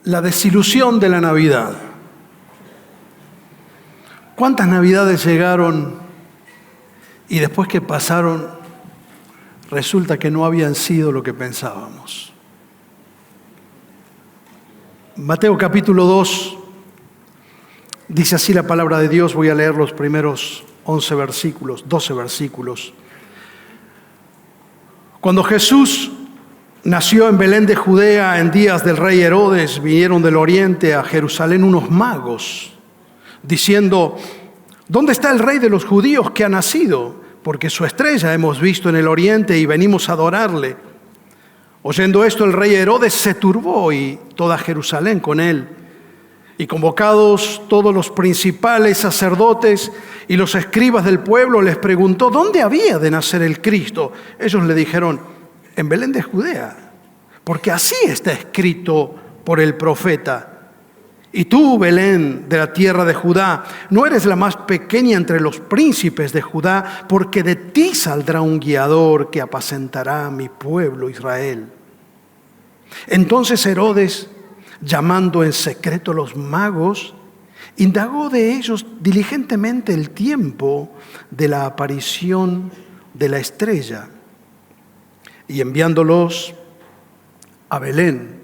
La desilusión de la Navidad. ¿Cuántas Navidades llegaron y después que pasaron resulta que no habían sido lo que pensábamos? Mateo capítulo 2 dice así la palabra de Dios. Voy a leer los primeros 12 versículos. Cuando Jesús nació en Belén de Judea en días del rey Herodes, vinieron del oriente a Jerusalén unos magos, diciendo: ¿dónde está el rey de los judíos que ha nacido? Porque su estrella hemos visto en el oriente y venimos a adorarle. Oyendo esto, el rey Herodes se turbó y toda Jerusalén con él. Y convocados todos los principales sacerdotes y los escribas del pueblo, les preguntó: ¿dónde había de nacer el Cristo? Ellos le dijeron: en Belén de Judea, porque así está escrito por el profeta. Y tú, Belén, de la tierra de Judá, no eres la más pequeña entre los príncipes de Judá, porque de ti saldrá un guiador que apacentará a mi pueblo Israel. Entonces Herodes, llamando en secreto a los magos, indagó de ellos diligentemente el tiempo de la aparición de la estrella. Y enviándolos a Belén,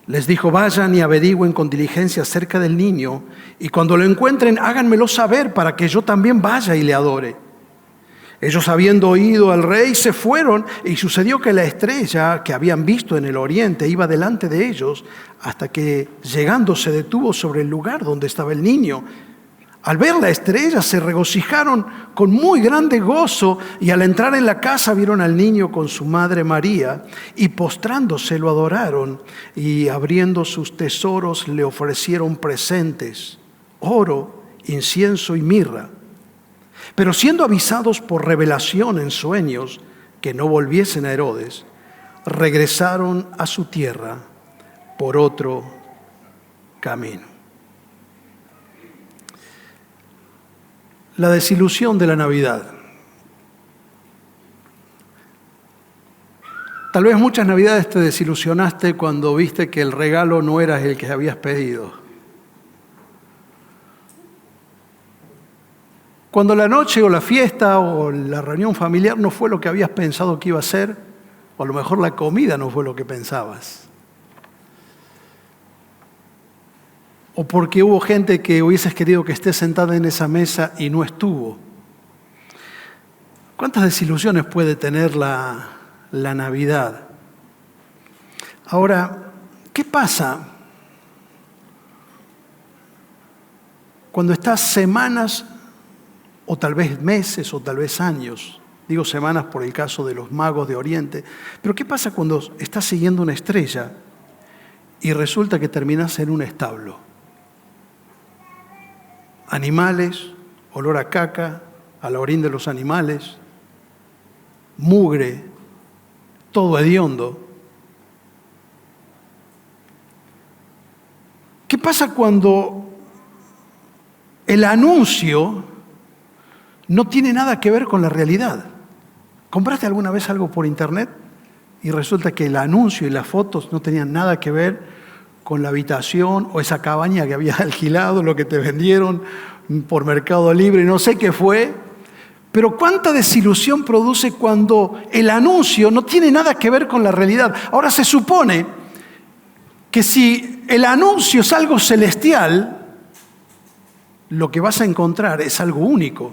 les dijo: vayan y averigüen con diligencia acerca del niño, y cuando lo encuentren, háganmelo saber para que yo también vaya y le adore. Ellos, habiendo oído al rey, se fueron, y sucedió que la estrella que habían visto en el oriente iba delante de ellos, hasta que llegando se detuvo sobre el lugar donde estaba el niño. Al ver la estrella se regocijaron con muy grande gozo, y al entrar en la casa vieron al niño con su madre María, y postrándose lo adoraron, y abriendo sus tesoros le ofrecieron presentes: oro, incienso y mirra. Pero siendo avisados por revelación en sueños que no volviesen a Herodes, regresaron a su tierra por otro camino. La desilusión de la Navidad. Tal vez muchas Navidades te desilusionaste cuando viste que el regalo no era el que habías pedido. Cuando la noche o la fiesta o la reunión familiar no fue lo que habías pensado que iba a ser, o a lo mejor la comida no fue lo que pensabas. O porque hubo gente que hubieses querido que esté sentada en esa mesa y no estuvo. ¿Cuántas desilusiones puede tener la Navidad? Ahora, ¿qué pasa cuando estás semanas o tal vez meses o tal vez años? Digo semanas por el caso de los magos de Oriente. Pero ¿qué pasa cuando estás siguiendo una estrella y resulta que terminas en un establo? Animales, olor a caca, a la orina de los animales, mugre, todo hediondo. ¿Qué pasa cuando el anuncio no tiene nada que ver con la realidad? ¿Compraste alguna vez algo por internet y resulta que el anuncio y las fotos no tenían nada que ver con la habitación o esa cabaña que habías alquilado, lo que te vendieron por Mercado Libre, no sé qué fue? Pero cuánta desilusión produce cuando el anuncio no tiene nada que ver con la realidad. Ahora, se supone que si el anuncio es algo celestial, lo que vas a encontrar es algo único.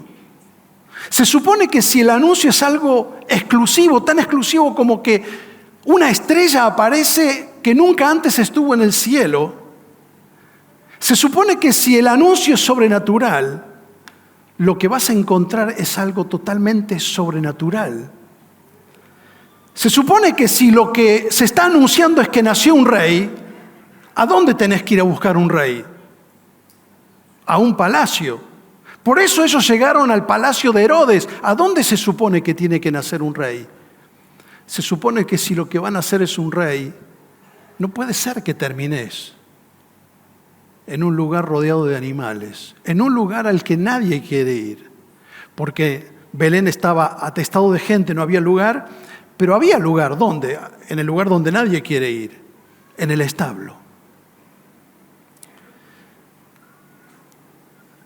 Se supone que si el anuncio es algo exclusivo, tan exclusivo como que una estrella aparece que nunca antes estuvo en el cielo, se supone que si el anuncio es sobrenatural, lo que vas a encontrar es algo totalmente sobrenatural. Se supone que si lo que se está anunciando es que nació un rey, ¿a dónde tenés que ir a buscar un rey? A un palacio. Por eso ellos llegaron al palacio de Herodes. ¿A dónde se supone que tiene que nacer un rey? Se supone que si lo que van a hacer es un rey, no puede ser que termines en un lugar rodeado de animales, en un lugar al que nadie quiere ir, porque Belén estaba atestado de gente, no había lugar, pero había lugar. ¿Dónde? En el lugar donde nadie quiere ir. en el establo.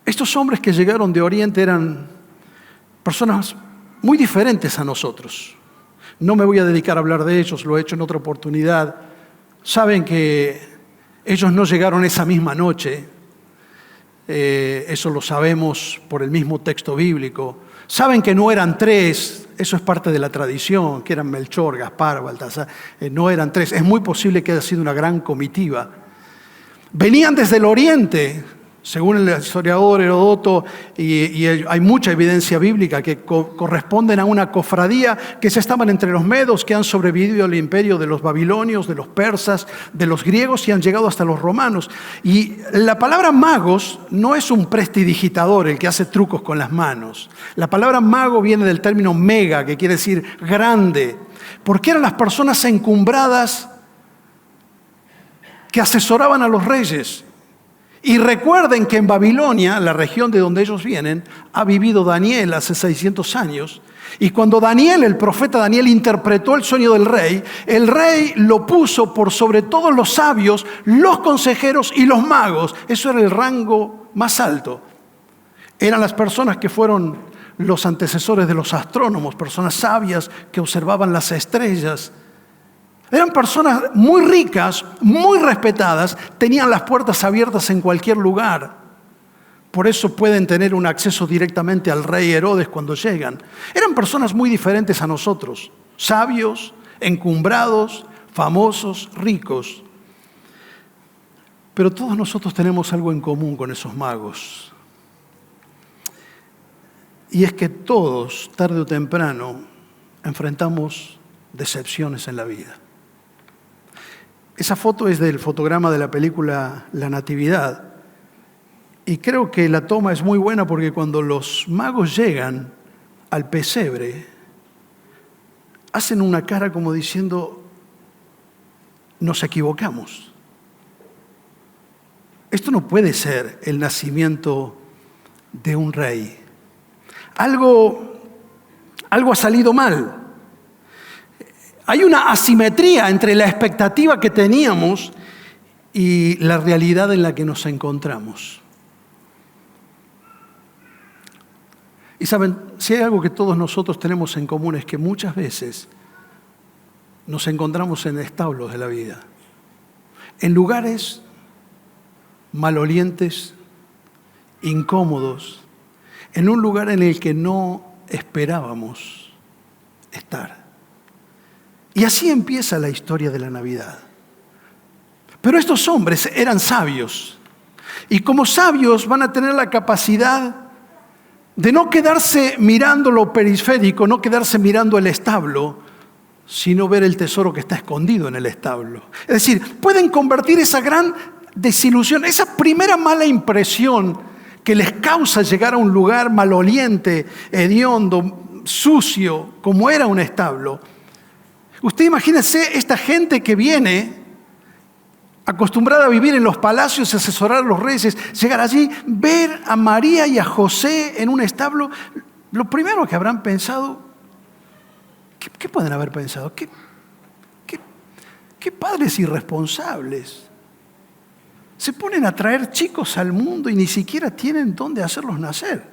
Estos hombres que llegaron de Oriente eran personas muy diferentes a nosotros. No me voy a dedicar a hablar de ellos, lo he hecho en otra oportunidad. Saben que ellos no llegaron esa misma noche. Eso lo sabemos por el mismo texto bíblico. Saben que no eran tres, eso es parte de la tradición, que eran Melchor, Gaspar, Baltasar. No eran tres, es muy posible que haya sido una gran comitiva. Venían desde el oriente, según el historiador Heródoto, y hay mucha evidencia bíblica que corresponden a una cofradía que se estaban entre los medos, que han sobrevivido al imperio de los babilonios, de los persas, de los griegos y han llegado hasta los romanos. Y la palabra magos no es un prestidigitador, el que hace trucos con las manos. La palabra mago viene del término mega, que quiere decir grande, porque eran las personas encumbradas que asesoraban a los reyes. Y recuerden que en Babilonia, la región de donde ellos vienen, ha vivido Daniel hace 600 años. Y cuando Daniel, el profeta Daniel, interpretó el sueño del rey, el rey lo puso por sobre todos los sabios, los consejeros y los magos. Eso era el rango más alto. Eran las personas que fueron los antecesores de los astrónomos, personas sabias que observaban las estrellas. Eran personas muy ricas, muy respetadas, tenían las puertas abiertas en cualquier lugar. Por eso pueden tener un acceso directamente al rey Herodes cuando llegan. Eran personas muy diferentes a nosotros, sabios, encumbrados, famosos, ricos. Pero todos nosotros tenemos algo en común con esos magos. Y es que todos, tarde o temprano, enfrentamos decepciones en la vida. Esa foto es del fotograma de la película La Natividad. Y creo que la toma es muy buena porque cuando los magos llegan al pesebre, hacen una cara como diciendo, nos equivocamos. Esto no puede ser el nacimiento de un rey. Algo ha salido mal. Hay una asimetría entre la expectativa que teníamos y la realidad en la que nos encontramos. Y saben, si hay algo que todos nosotros tenemos en común es que muchas veces nos encontramos en establos de la vida, en lugares malolientes, incómodos, en un lugar en el que no esperábamos estar. Y así empieza la historia de la Navidad. Pero estos hombres eran sabios. Y como sabios van a tener la capacidad de no quedarse mirando lo periférico, no quedarse mirando el establo, sino ver el tesoro que está escondido en el establo. Es decir, pueden convertir esa gran desilusión, esa primera mala impresión que les causa llegar a un lugar maloliente, hediondo, sucio, como era un establo. Usted imagínese esta gente que viene, acostumbrada a vivir en los palacios y asesorar a los reyes, llegar allí, ver a María y a José en un establo. Lo primero que habrán pensado, ¿qué pueden haber pensado? ¿Qué padres irresponsables? Se ponen a traer chicos al mundo y ni siquiera tienen dónde hacerlos nacer.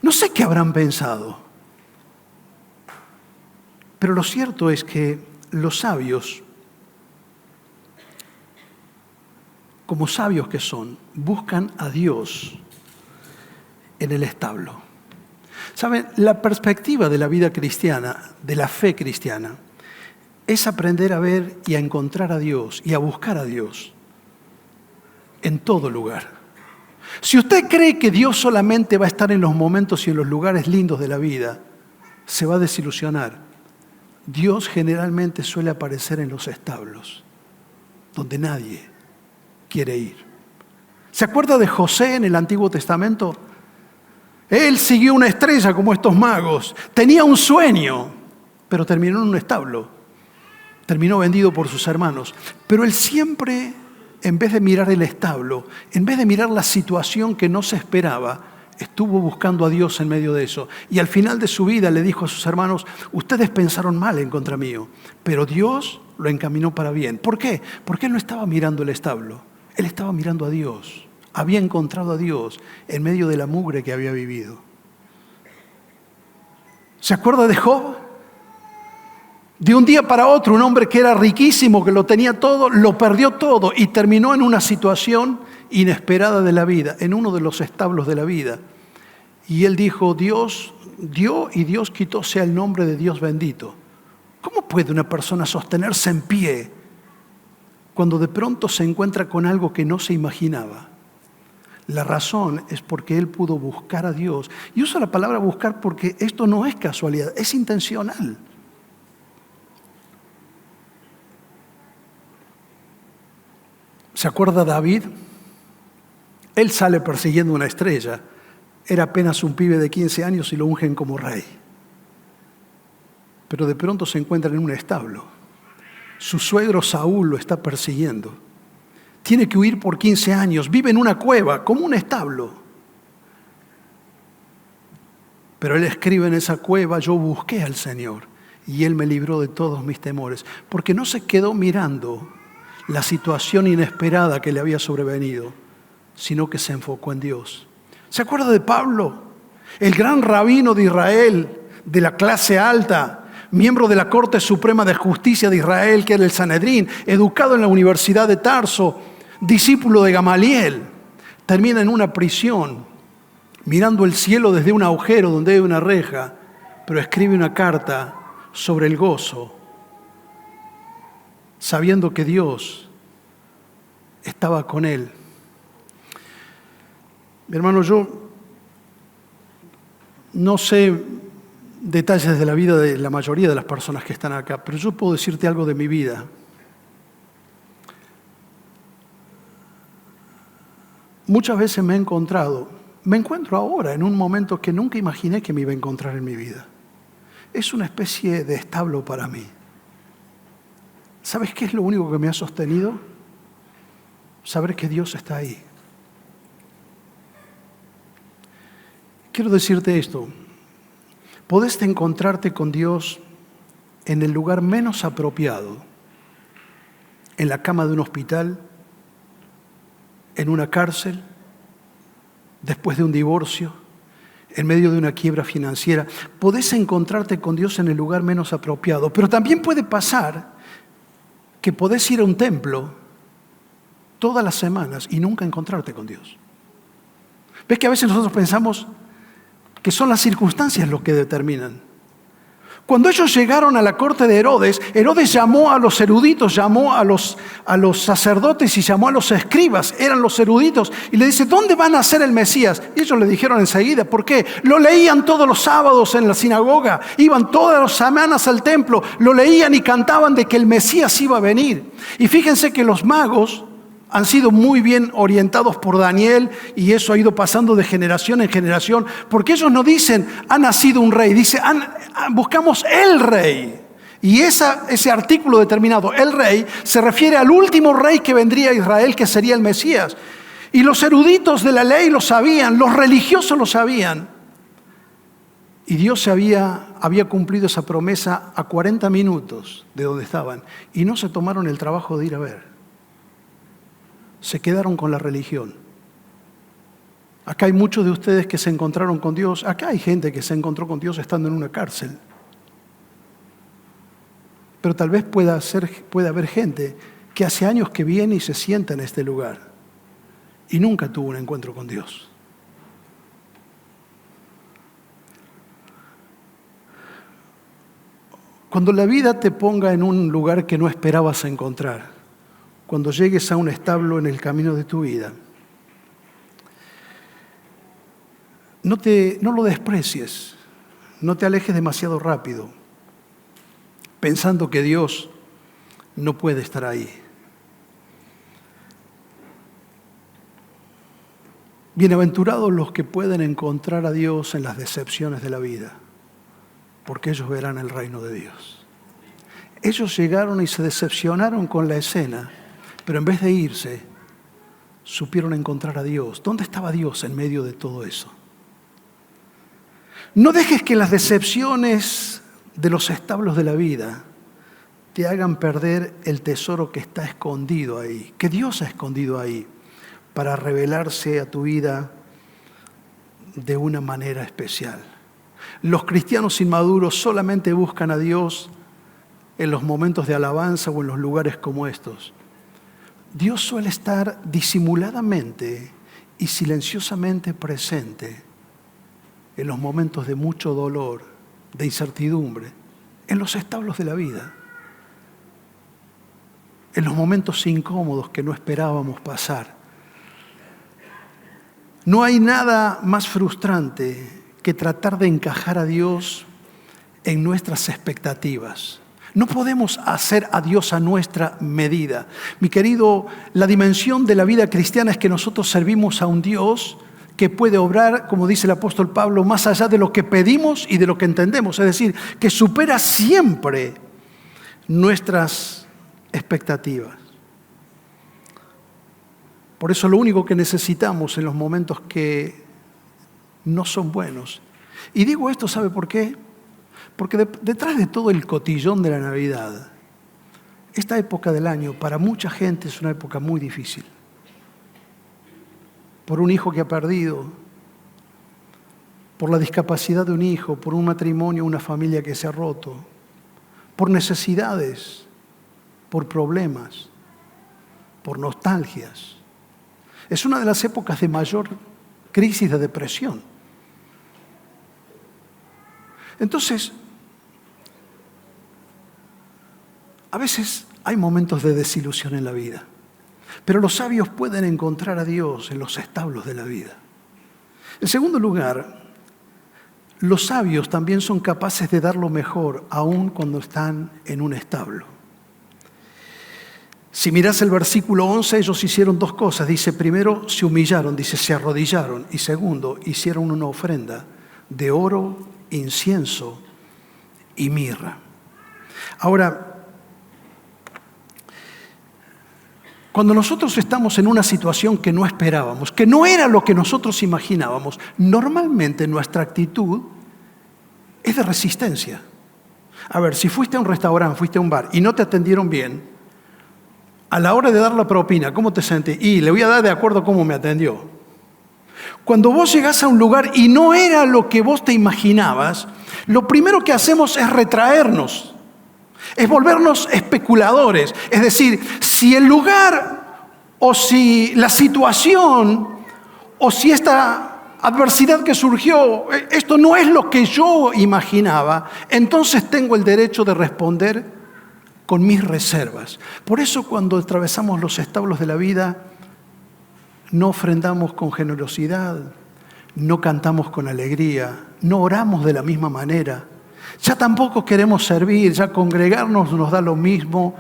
No sé qué habrán pensado, pero lo cierto es que los sabios, como sabios que son, buscan a Dios en el establo. ¿Saben? La perspectiva de la vida cristiana, de la fe cristiana, es aprender a ver y a encontrar a Dios y a buscar a Dios en todo lugar. Si usted cree que Dios solamente va a estar en los momentos y en los lugares lindos de la vida, se va a desilusionar. Dios generalmente suele aparecer en los establos, donde nadie quiere ir. ¿Se acuerda de José en el Antiguo Testamento? Él siguió una estrella como estos magos. Tenía un sueño, pero terminó en un establo. Terminó vendido por sus hermanos. Pero él siempre, en vez de mirar el establo, en vez de mirar la situación que no se esperaba, estuvo buscando a Dios en medio de eso. Y al final de su vida le dijo a sus hermanos, ustedes pensaron mal en contra mío, pero Dios lo encaminó para bien. ¿Por qué? Porque él no estaba mirando el establo, él estaba mirando a Dios. Había encontrado a Dios en medio de la mugre que había vivido. ¿Se acuerda de Job? De un día para otro, un hombre que era riquísimo, que lo tenía todo, lo perdió todo y terminó en una situación inesperada de la vida, en uno de los establos de la vida. Y él dijo, Dios dio y Dios quitó, sea el nombre de Dios bendito. ¿Cómo puede una persona sostenerse en pie cuando de pronto se encuentra con algo que no se imaginaba? La razón es porque él pudo buscar a Dios. Y uso la palabra buscar porque esto no es casualidad, es intencional. ¿Se acuerda David? Él sale persiguiendo una estrella. Era apenas un pibe de 15 años y lo ungen como rey. Pero de pronto se encuentra en un establo. Su suegro Saúl lo está persiguiendo. Tiene que huir por 15 años. Vive en una cueva, como un establo. Pero él escribe en esa cueva, yo busqué al Señor y Él me libró de todos mis temores. Porque no se quedó mirando la situación inesperada que le había sobrevenido, sino que se enfocó en Dios. ¿Se acuerda de Pablo? El gran rabino de Israel, de la clase alta, miembro de la Corte Suprema de Justicia de Israel, que era el Sanedrín, educado en la Universidad de Tarso, discípulo de Gamaliel, termina en una prisión, mirando el cielo desde un agujero donde hay una reja, pero escribe una carta sobre el gozo, sabiendo que Dios estaba con él. Mi hermano, yo no sé detalles de la vida de la mayoría de las personas que están acá, pero yo puedo decirte algo de mi vida. Muchas veces me encuentro ahora en un momento que nunca imaginé que me iba a encontrar en mi vida. Es una especie de establo para mí. ¿Sabes qué es lo único que me ha sostenido? Saber que Dios está ahí. Quiero decirte esto. Podés encontrarte con Dios en el lugar menos apropiado, en la cama de un hospital, en una cárcel, después de un divorcio, en medio de una quiebra financiera. Podés encontrarte con Dios en el lugar menos apropiado, pero también puede pasar que podés ir a un templo todas las semanas y nunca encontrarte con Dios. ¿Ves que a veces nosotros pensamos que son las circunstancias lo que determinan? Cuando ellos llegaron a la corte de Herodes, Herodes llamó a los eruditos, llamó a los sacerdotes y llamó a los escribas, eran los eruditos, y le dice, ¿dónde van a nacer el Mesías? Y ellos le dijeron enseguida, ¿por qué? Lo leían todos los sábados en la sinagoga, iban todas las semanas al templo, lo leían y cantaban de que el Mesías iba a venir. Y fíjense que los magos han sido muy bien orientados por Daniel y eso ha ido pasando de generación en generación, porque ellos no dicen, ha nacido un rey, dicen, buscamos el rey. Y ese artículo determinado, el rey, se refiere al último rey que vendría a Israel, que sería el Mesías. Y los eruditos de la ley lo sabían, los religiosos lo sabían. Y Dios había cumplido esa promesa a 40 minutos de donde estaban. Y no se tomaron el trabajo de ir a ver. Se quedaron con la religión. Acá hay muchos de ustedes que se encontraron con Dios. Acá hay gente que se encontró con Dios estando en una cárcel. Pero tal vez pueda haber gente que hace años que viene y se sienta en este lugar y nunca tuvo un encuentro con Dios. Cuando la vida te ponga en un lugar que no esperabas encontrar, cuando llegues a un establo en el camino de tu vida, no lo desprecies, no te alejes demasiado rápido, pensando que Dios no puede estar ahí. Bienaventurados los que pueden encontrar a Dios en las decepciones de la vida, porque ellos verán el reino de Dios. Ellos llegaron y se decepcionaron con la escena, pero en vez de irse, supieron encontrar a Dios. ¿Dónde estaba Dios en medio de todo eso? No dejes que las decepciones de los establos de la vida te hagan perder el tesoro que está escondido ahí, que Dios ha escondido ahí, para revelarse a tu vida de una manera especial. Los cristianos inmaduros solamente buscan a Dios en los momentos de alabanza o en los lugares como estos. Dios suele estar disimuladamente y silenciosamente presente en los momentos de mucho dolor, de incertidumbre, en los establos de la vida, en los momentos incómodos que no esperábamos pasar. No hay nada más frustrante que tratar de encajar a Dios en nuestras expectativas. No podemos hacer a Dios a nuestra medida. Mi querido, la dimensión de la vida cristiana es que nosotros servimos a un Dios que puede obrar, como dice el apóstol Pablo, más allá de lo que pedimos y de lo que entendemos. Es decir, que supera siempre nuestras expectativas. Por eso lo único que necesitamos en los momentos que no son buenos. Y digo esto, ¿sabe por qué? Porque detrás de todo el cotillón de la Navidad, esta época del año para mucha gente es una época muy difícil. Por un hijo que ha perdido, por la discapacidad de un hijo, por un matrimonio, una familia que se ha roto, por necesidades, por problemas, por nostalgias. Es una de las épocas de mayor crisis de depresión. Entonces, a veces hay momentos de desilusión en la vida, pero los sabios pueden encontrar a Dios en los establos de la vida. En segundo lugar, los sabios también son capaces de dar lo mejor, aun cuando están en un establo. Si mirás el versículo 11, ellos hicieron dos cosas. Dice, primero se humillaron, dice, se arrodillaron. Y segundo, hicieron una ofrenda de oro, incienso y mirra. Ahora, cuando nosotros estamos en una situación que no esperábamos, que no era lo que nosotros imaginábamos, normalmente nuestra actitud es de resistencia. A ver, si fuiste a un restaurante, fuiste a un bar y no te atendieron bien, a la hora de dar la propina, ¿cómo te sentís? Y le voy a dar de acuerdo a cómo me atendió. Cuando vos llegás a un lugar y no era lo que vos te imaginabas, lo primero que hacemos es retraernos, es volvernos especuladores. Es decir, si el lugar o si la situación o si esta adversidad que surgió, esto no es lo que yo imaginaba, entonces tengo el derecho de responder con mis reservas. Por eso cuando atravesamos los establos de la vida, no ofrendamos con generosidad, no cantamos con alegría, no oramos de la misma manera. Ya tampoco queremos servir, ya congregarnos nos da lo mismo.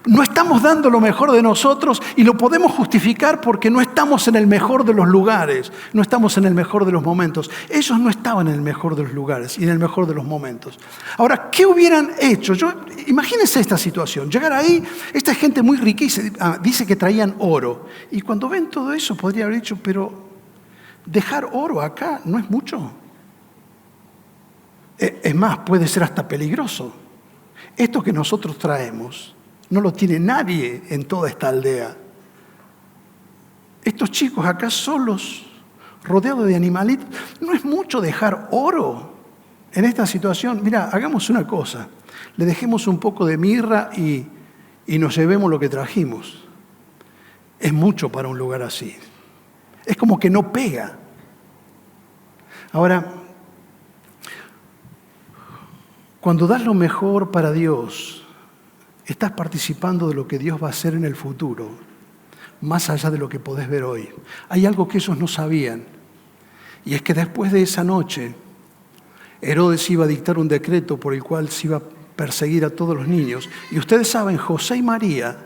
No estamos dando lo mejor de nosotros y lo podemos justificar porque no estamos en el mejor de los lugares, no estamos en el mejor de los momentos. Ellos no estaban en el mejor de los lugares y en el mejor de los momentos. Ahora, ¿qué hubieran hecho? Imagínense esta situación. Llegar ahí, esta gente muy riquísima, dice que traían oro. Y cuando ven todo eso, podría haber dicho, pero dejar oro acá no es mucho. Es más, puede ser hasta peligroso. Esto que nosotros traemos no lo tiene nadie en toda esta aldea. Estos chicos acá solos, rodeados de animalitos, no es mucho dejar oro en esta situación. Mira, hagamos una cosa, le dejemos un poco de mirra y nos llevemos lo que trajimos. Es mucho para un lugar así. Es como que no pega. Ahora, cuando das lo mejor para Dios, estás participando de lo que Dios va a hacer en el futuro, más allá de lo que podés ver hoy. Hay algo que ellos no sabían, y es que después de esa noche, Herodes iba a dictar un decreto por el cual se iba a perseguir a todos los niños. Y ustedes saben, José y María,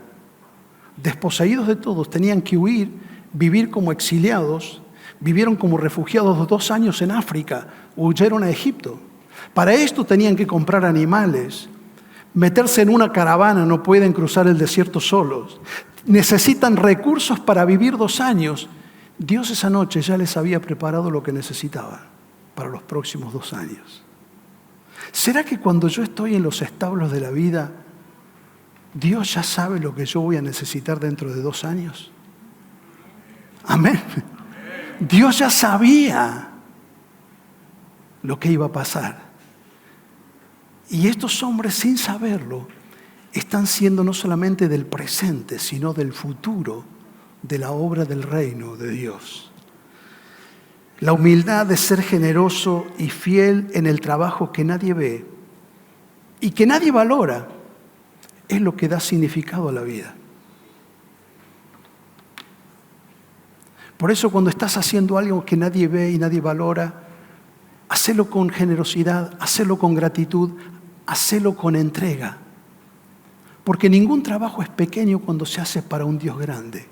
desposeídos de todos, tenían que huir, vivir como exiliados, vivieron como refugiados 2 años en África, huyeron a Egipto. Para esto tenían que comprar animales, meterse en una caravana, no pueden cruzar el desierto solos. Necesitan recursos para vivir 2 años. Dios esa noche ya les había preparado lo que necesitaban. para los próximos 2 años? ¿Será que cuando yo estoy en los establos de la vida, Dios ya sabe lo que yo voy a necesitar dentro de 2 años? Amén. Dios ya sabía lo que iba a pasar. Y estos hombres, sin saberlo, están siendo no solamente del presente, sino del futuro de la obra del reino de Dios. La humildad de ser generoso y fiel en el trabajo que nadie ve y que nadie valora es lo que da significado a la vida. Por eso cuando estás haciendo algo que nadie ve y nadie valora, hacelo con generosidad, hacelo con gratitud, hacelo con entrega. Porque ningún trabajo es pequeño cuando se hace para un Dios grande.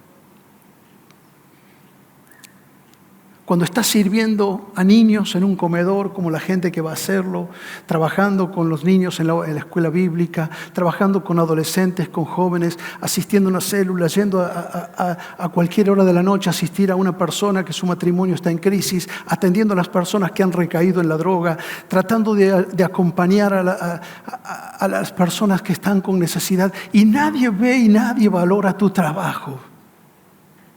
Cuando estás sirviendo a niños en un comedor, como la gente que va a hacerlo, trabajando con los niños en la escuela bíblica, trabajando con adolescentes, con jóvenes, asistiendo a una célula, yendo a cualquier hora de la noche, asistir a una persona que su matrimonio está en crisis, atendiendo a las personas que han recaído en la droga, tratando de acompañar a las personas que están con necesidad. Y nadie ve y nadie valora tu trabajo.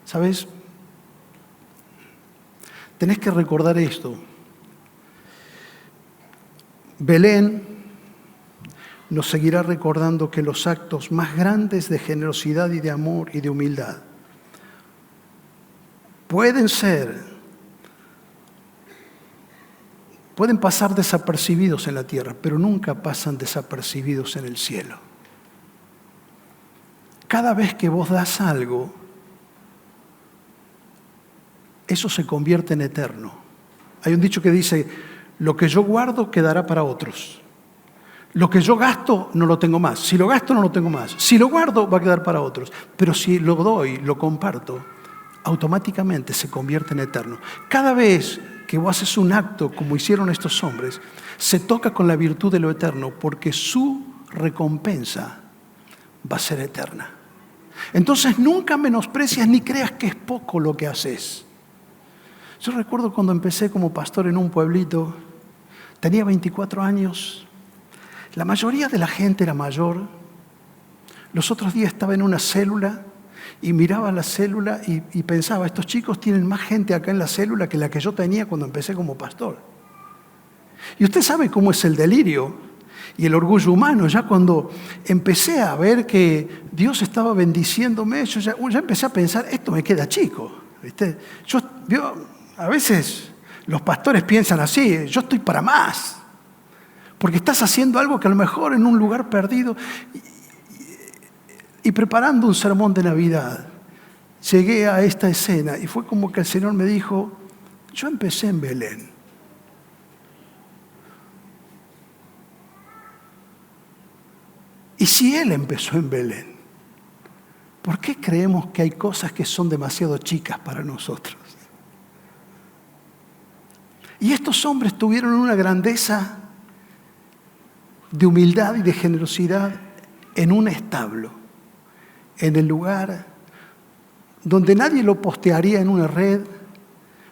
¿Sabes? Tenés que recordar esto. Belén nos seguirá recordando que los actos más grandes de generosidad y de amor y de humildad pueden pasar desapercibidos en la tierra, pero nunca pasan desapercibidos en el cielo. Cada vez que vos das algo, eso se convierte en eterno. Hay un dicho que dice, lo que yo guardo quedará para otros. Lo que yo gasto no lo tengo más. Si lo gasto no lo tengo más. Si lo guardo va a quedar para otros. Pero si lo doy, lo comparto, automáticamente se convierte en eterno. Cada vez que vos haces un acto como hicieron estos hombres, se toca con la virtud de lo eterno porque su recompensa va a ser eterna. Entonces nunca menosprecias ni creas que es poco lo que haces. Yo recuerdo cuando empecé como pastor en un pueblito, tenía 24 años, la mayoría de la gente era mayor. Los otros días estaba en una célula y miraba la célula y pensaba, estos chicos tienen más gente acá en la célula que la que yo tenía cuando empecé como pastor. Y usted sabe cómo es el delirio y el orgullo humano. Ya cuando empecé a ver que Dios estaba bendiciéndome, yo ya empecé a pensar, esto me queda chico, ¿viste? A veces los pastores piensan así, yo estoy para más, porque estás haciendo algo que a lo mejor en un lugar perdido y preparando un sermón de Navidad, llegué a esta escena y fue como que el Señor me dijo, yo empecé en Belén. Y si Él empezó en Belén, ¿por qué creemos que hay cosas que son demasiado chicas para nosotros? Y estos hombres tuvieron una grandeza de humildad y de generosidad en un establo, en el lugar donde nadie lo postearía en una red.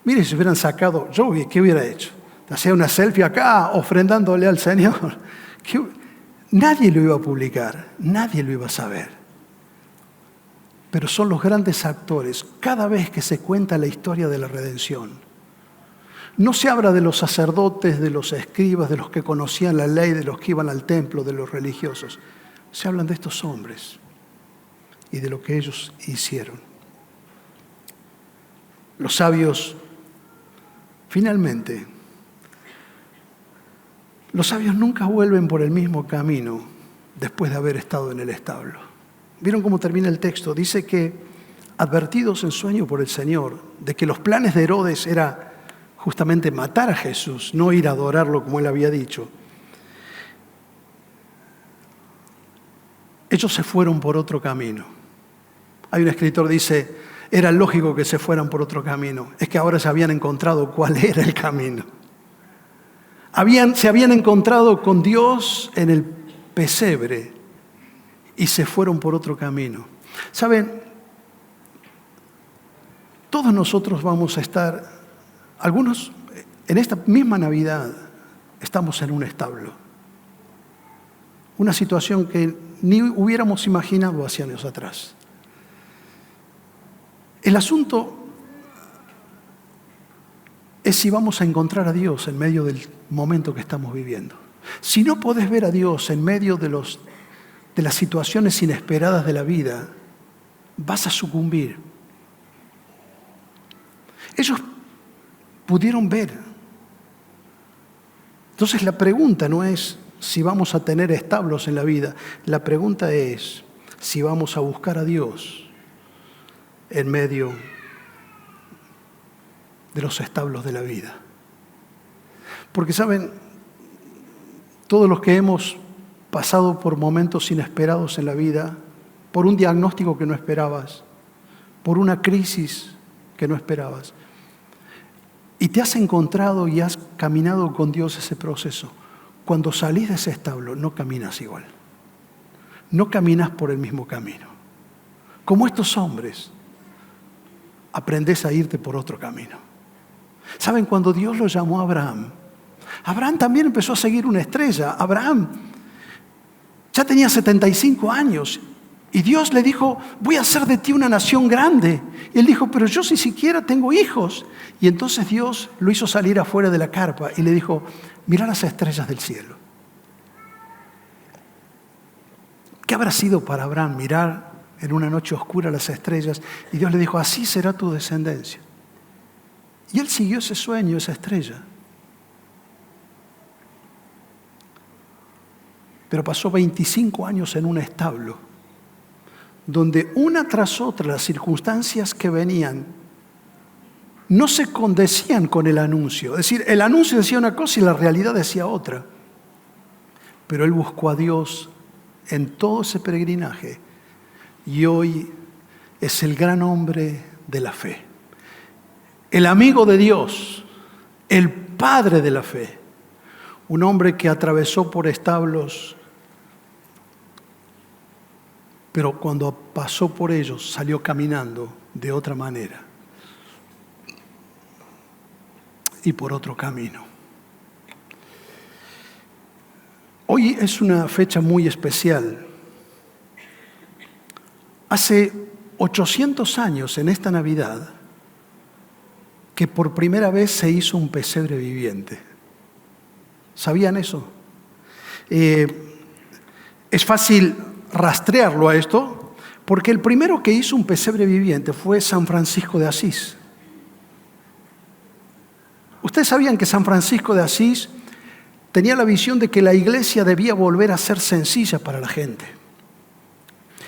Mire, si hubieran sacado, ¿qué hubiera hecho? Hacía una selfie acá, ofrendándole al Señor. Nadie lo iba a publicar, nadie lo iba a saber. Pero son los grandes actores cada vez que se cuenta la historia de la redención. No se habla de los sacerdotes, de los escribas, de los que conocían la ley, de los que iban al templo, de los religiosos. Se hablan de estos hombres y de lo que ellos hicieron. Los sabios, finalmente, los sabios nunca vuelven por el mismo camino después de haber estado en el establo. ¿Vieron cómo termina el texto? Dice que, advertidos en sueño por el Señor, de que los planes de Herodes era justamente matar a Jesús, no ir a adorarlo como él había dicho, ellos se fueron por otro camino. Hay un escritor que dice, era lógico que se fueran por otro camino. Es que ahora se habían encontrado cuál era el camino. Se habían encontrado con Dios en el pesebre y se fueron por otro camino. ¿Saben? Todos nosotros vamos a estar, algunos En esta misma Navidad estamos en un establo. Una situación que ni hubiéramos imaginado hace años atrás. El asunto es si vamos a encontrar a Dios en medio del momento que estamos viviendo. Si no podés ver a Dios en medio de las situaciones inesperadas de la vida, vas a sucumbir. Ellos pudieron ver. Entonces la pregunta no es si vamos a tener establos en la vida. La pregunta es si vamos a buscar a Dios en medio de los establos de la vida. Porque saben, todos los que hemos pasado por momentos inesperados en la vida, por un diagnóstico que no esperabas, por una crisis que no esperabas, y te has encontrado y has caminado con Dios ese proceso, cuando salís de ese establo no caminas igual. No caminas por el mismo camino. Como estos hombres, aprendés a irte por otro camino. ¿Saben? Cuando Dios lo llamó a Abraham, Abraham también empezó a seguir una estrella. Abraham ya tenía 75 años y Dios le dijo, voy a hacer de ti una nación grande. Y él dijo, pero yo ni siquiera tengo hijos. Y entonces Dios lo hizo salir afuera de la carpa y le dijo, mira las estrellas del cielo. ¿Qué habrá sido para Abraham mirar en una noche oscura las estrellas? Y Dios le dijo, así será tu descendencia. Y él siguió ese sueño, esa estrella. Pero pasó 25 años en un establo, donde una tras otra las circunstancias que venían no se condecían con el anuncio. Es decir, el anuncio decía una cosa y la realidad decía otra. Pero él buscó a Dios en todo ese peregrinaje y hoy es el gran hombre de la fe. El amigo de Dios, el padre de la fe. Un hombre que atravesó por establos, pero cuando pasó por ellos salió caminando de otra manera y por otro camino. Hoy es una fecha muy especial. Hace 800 años en esta Navidad que por primera vez se hizo un pesebre viviente. ¿Sabían eso? Es fácil rastrearlo a esto, porque el primero que hizo un pesebre viviente fue San Francisco de Asís. ¿Ustedes sabían que San Francisco de Asís tenía la visión de que la iglesia debía volver a ser sencilla para la gente?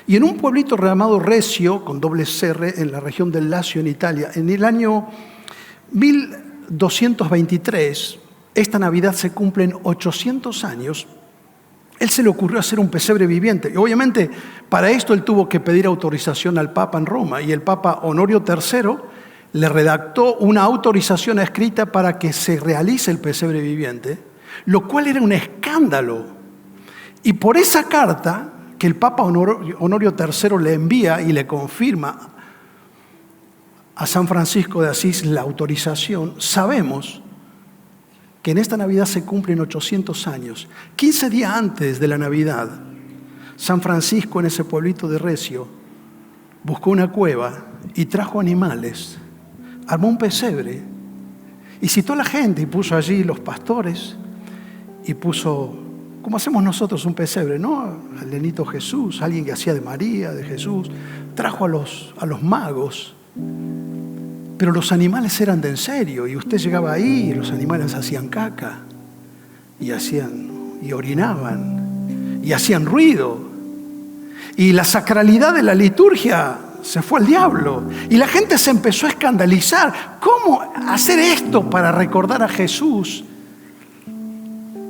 Y en un pueblito llamado Recio, con doble R, en la región del Lacio, en Italia, en el año 1223, esta Navidad se cumplen 800 años, él se le ocurrió hacer un pesebre viviente. Y obviamente, para esto él tuvo que pedir autorización al Papa en Roma. Y el Papa Honorio III le redactó una autorización escrita para que se realice el pesebre viviente, lo cual era un escándalo. Y por esa carta que el Papa Honorio III le envía y le confirma a San Francisco de Asís la autorización, sabemos que en esta Navidad se cumplen 800 años. 15 días antes de la Navidad, San Francisco en ese pueblito de Recio buscó una cueva y trajo animales, armó un pesebre y citó a la gente y puso allí los pastores y puso, como hacemos nosotros, un pesebre, ¿no? Al nenito Jesús, alguien que hacía de María, de Jesús, trajo a los magos. Pero los animales eran de en serio y usted llegaba ahí y los animales hacían caca y orinaban y hacían ruido. Y la sacralidad de la liturgia se fue al diablo y la gente se empezó a escandalizar. ¿Cómo hacer esto para recordar a Jesús?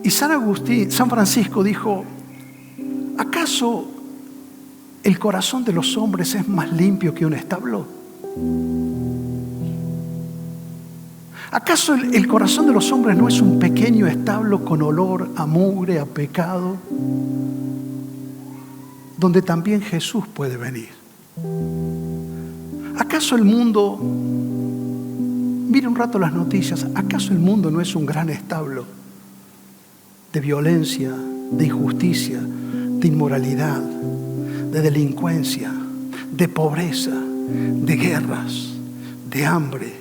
Y San Francisco dijo, ¿acaso el corazón de los hombres es más limpio que un establo? ¿Acaso el corazón de los hombres no es un pequeño establo con olor a mugre, a pecado, donde también Jesús puede venir? ¿Acaso el mundo Mire un rato las noticias. ¿Acaso el mundo no es un gran establo de violencia, de injusticia, de inmoralidad, de delincuencia, de pobreza, de guerras, de hambre?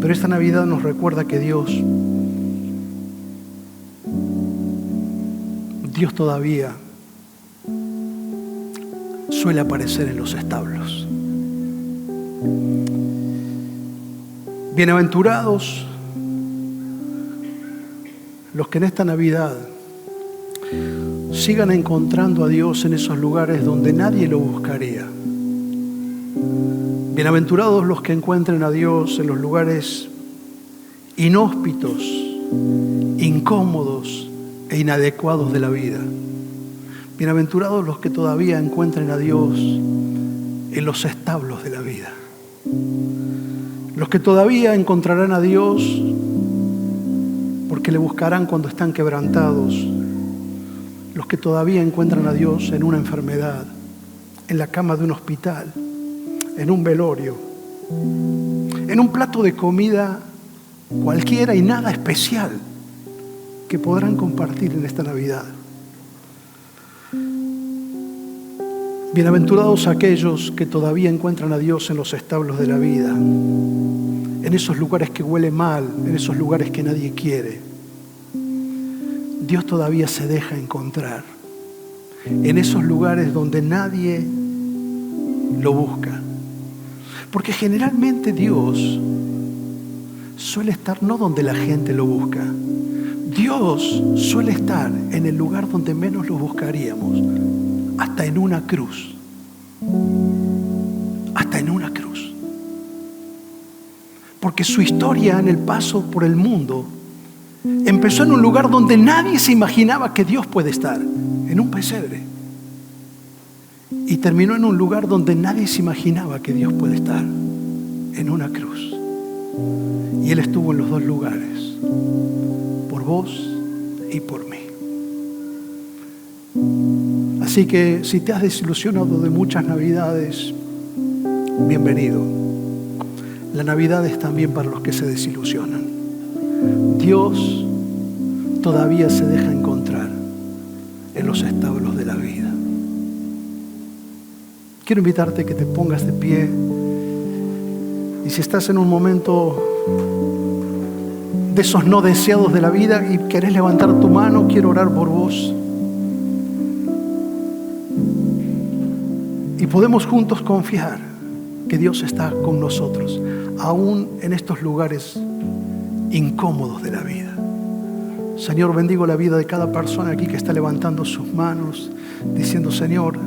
Pero esta Navidad nos recuerda que Dios todavía suele aparecer en los establos. Bienaventurados los que en esta Navidad sigan encontrando a Dios en esos lugares donde nadie lo buscaría. Bienaventurados los que encuentren a Dios en los lugares inhóspitos, incómodos e inadecuados de la vida. Bienaventurados los que todavía encuentren a Dios en los establos de la vida. Los que todavía encontrarán a Dios porque le buscarán cuando están quebrantados. Los que todavía encuentran a Dios en una enfermedad, en la cama de un hospital, en un velorio, en un plato de comida cualquiera y nada especial que podrán compartir en esta Navidad. Bienaventurados aquellos que todavía encuentran a Dios en los establos de la vida, en esos lugares que huele mal, en esos lugares que nadie quiere. Dios todavía se deja encontrar en esos lugares donde nadie lo busca. Porque generalmente Dios suele estar no donde la gente lo busca. Dios suele estar en el lugar donde menos lo buscaríamos, hasta en una cruz. Hasta en una cruz. Porque su historia en el paso por el mundo empezó en un lugar donde nadie se imaginaba que Dios puede estar, en un pesebre. Y terminó en un lugar donde nadie se imaginaba que Dios puede estar, en una cruz. Y Él estuvo en los dos lugares, por vos y por mí. Así que si te has desilusionado de muchas Navidades, bienvenido. La Navidad es también para los que se desilusionan. Dios todavía se deja encontrar en los establos de la vida. Quiero invitarte a que te pongas de pie. Y si estás en un momento de esos no deseados de la vida y querés levantar tu mano, quiero orar por vos. Y podemos juntos confiar que Dios está con nosotros, aún en estos lugares incómodos de la vida. Señor, bendigo la vida de cada persona aquí que está levantando sus manos, diciendo: Señor,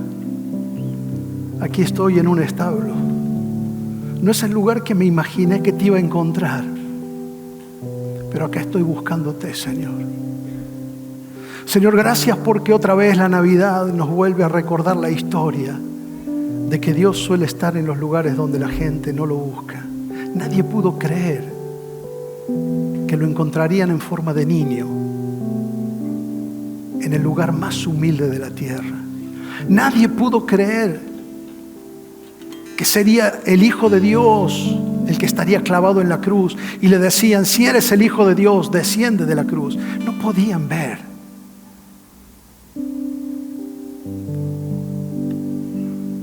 aquí estoy en un establo. No es el lugar que me imaginé que te iba a encontrar, pero acá estoy buscándote, Señor. Señor, gracias porque otra vez la Navidad nos vuelve a recordar la historia de que Dios suele estar en los lugares donde la gente no lo busca. Nadie pudo creer que lo encontrarían en forma de niño, en el lugar más humilde de la tierra. Nadie pudo creer que sería el Hijo de Dios el que estaría clavado en la cruz. Y le decían: si eres el Hijo de Dios, desciende de la cruz. No podían ver.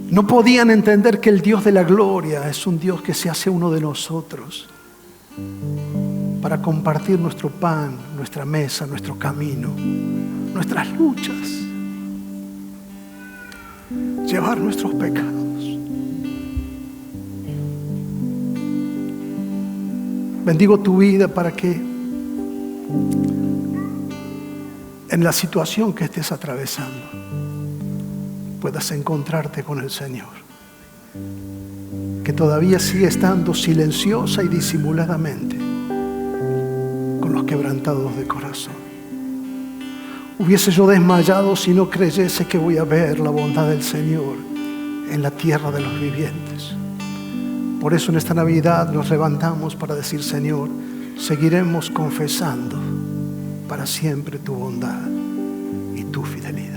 No podían entender que el Dios de la gloria es un Dios que se hace uno de nosotros para compartir nuestro pan, nuestra mesa, nuestro camino, nuestras luchas, llevar nuestros pecados. Bendigo tu vida para que en la situación que estés atravesando puedas encontrarte con el Señor, que todavía sigue estando silenciosa y disimuladamente con los quebrantados de corazón. Hubiese yo desmayado si no creyese que voy a ver la bondad del Señor en la tierra de los vivientes. Por eso en esta Navidad nos levantamos para decir: Señor, seguiremos confesando para siempre tu bondad y tu fidelidad.